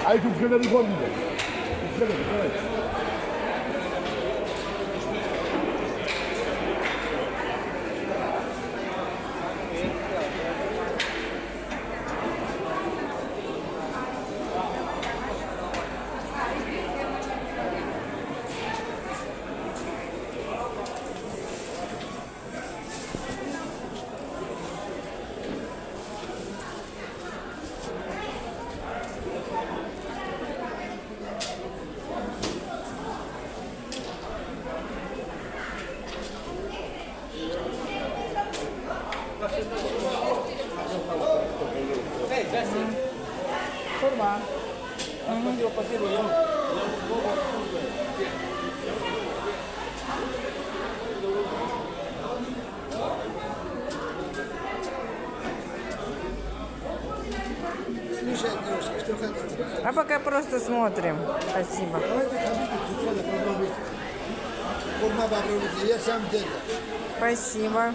Aí tu fica de comida. Форма. Слушай, девушка, что хотите? А пока просто смотрим. Спасибо. Форма попробуйте, я сам делаю. Спасибо.